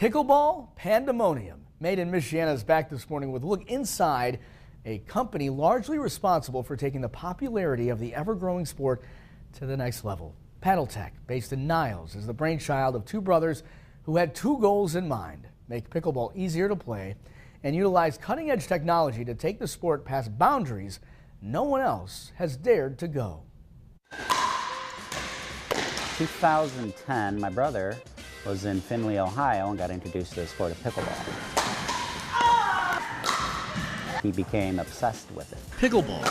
Pickleball pandemonium. Made in Michiana is back this morning with a look inside a company largely responsible for taking the popularity of the ever-growing sport to the next level. Paddletech, based in Niles, is the brainchild of two brothers who had two goals in mind: make pickleball easier to play and utilize cutting-edge technology to take the sport past boundaries no one else has dared to go. 2010, my brother was in Findlay, Ohio, and got introduced to the sport of pickleball. He became obsessed with it. Pickleball.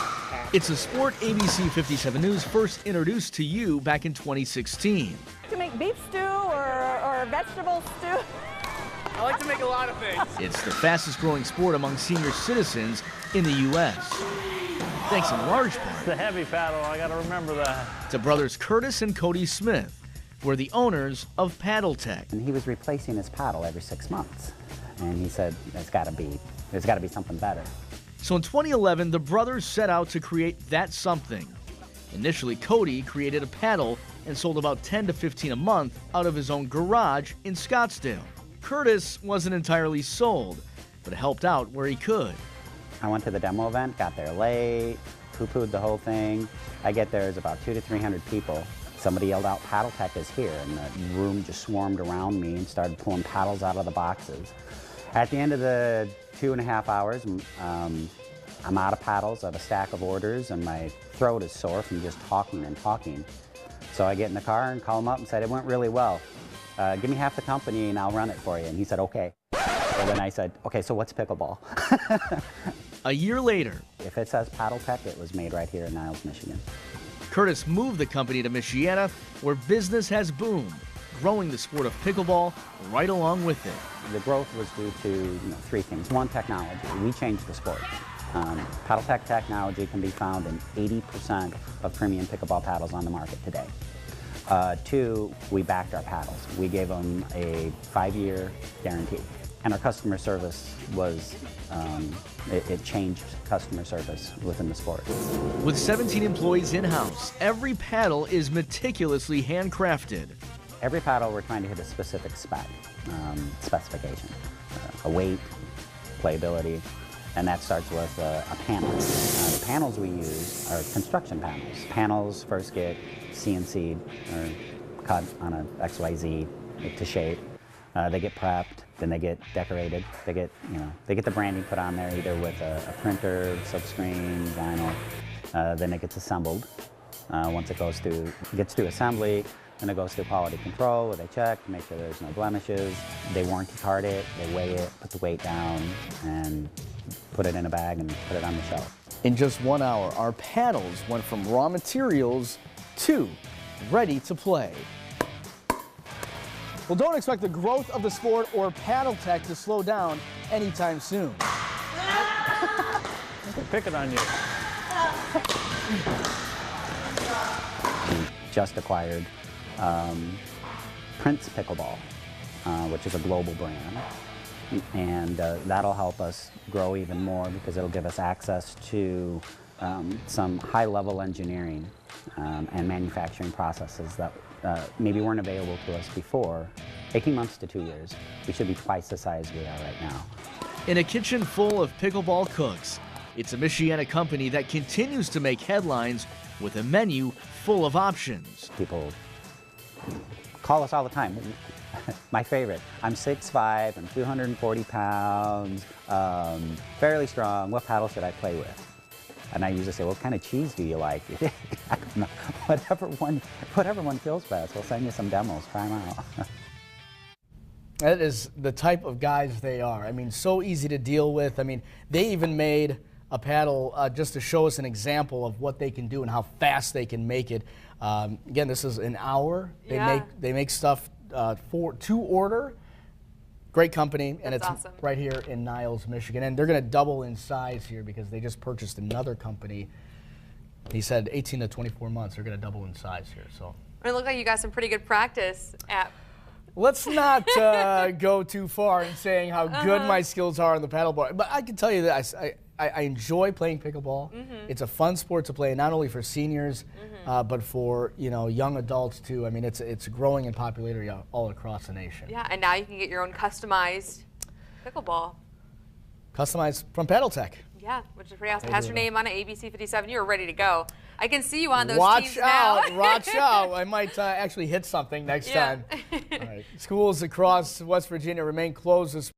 It's a sport ABC 57 News first introduced to you back in 2016. To make beef stew or vegetable stew. I like to make a lot of things. It's the fastest growing sport among senior citizens in the U.S. Thanks in large part It's the heavy paddle, I gotta remember that. to brothers Curtis and Cody Smith, who are the owners of Paddletech. And he was replacing his paddle every 6 months. And he said, there's got to be something better. So in 2011, the brothers set out to create that something. Initially, Cody created a paddle and sold about 10 to 15 a month out of his own garage in Scottsdale. Curtis wasn't entirely sold, but helped out where he could. I went to the demo event, got there late, poo-pooed the whole thing. I get there, there's about 200 to 300 people. Somebody yelled out, "Paddletech is here," and the room just swarmed around me and started pulling paddles out of the boxes. At the end of the 2.5 hours, I'm out of paddles, I have a stack of orders, and my throat is sore from just talking and talking. So I get in the car and call him up and said, "It went really well. Give me half the company and I'll run it for you." And he said, "Okay." So then I said, "Okay, so what's pickleball?" A year later, If it says Paddletech, it was made right here in Niles, Michigan. Curtis moved the company to Michiana, where business has boomed, growing the sport of pickleball right along with it. The growth was due to 3 things. 1, technology. We changed the sport. Paddletech technology can be found in 80% of premium pickleball paddles on the market today. 2, we backed our paddles. We gave them a 5-year guarantee. And our customer service was, it changed customer service within the sport. With 17 employees in-house, every paddle is meticulously handcrafted. Every paddle we're trying to hit a specific specification. A weight, playability, and that starts with a panel. The panels we use are construction panels. Panels first get CNC'd or cut on a XYZ to shape. They get prepped, then they get decorated. They get the branding put on there either with a printer, silkscreen, vinyl. Then it gets assembled. Once it gets through assembly, then it goes through quality control where they check to make sure there's no blemishes. They warranty card it, they weigh it, put the weight down, and put it in a bag and put it on the shelf. In just 1 hour, our paddles went from raw materials to ready to play. Well, don't expect the growth of the sport or Paddletech to slow down anytime soon. Picking on you. We just acquired Prince Pickleball, which is a global brand. And that'll help us grow even more because it'll give us access to some high-level engineering and manufacturing processes that maybe weren't available to us before. 18 months to 2 years. We should be twice the size we are right now. In a kitchen full of pickleball cooks, it's a Michiana company that continues to make headlines with a menu full of options. People call us all the time. My favorite, I'm 6'5", I'm 240 pounds, fairly strong, what paddle should I play with? And I usually say, what kind of cheese do you like? I don't know, whatever one feels best. We'll send you some demos, try them out. That is the type of guys they are. I mean, so easy to deal with. I mean, they even made a paddle just to show us an example of what they can do and how fast they can make it. Again, this is an hour. They make stuff to order. Great company, and it's awesome. Right here in Niles, Michigan. And they're going to double in size here because they just purchased another company. He said 18 to 24 months, they're going to double in size here. So It looked like you got some pretty good practice at. let's not go too far in saying how good my skills are on the paddleboard. But I can tell you that I enjoy playing pickleball. It's a fun sport to play, not only for seniors, but for young adults too. I mean, it's growing in popularity all across the nation. Yeah, and now you can get your own customized pickleball. Customized from PaddleTech. Yeah, which is pretty awesome. Has your name on it, ABC 57. You're ready to go. I can see you on those Watch teams out! now. Watch out! I might actually hit something next time. All right. Schools across West Virginia remain closed this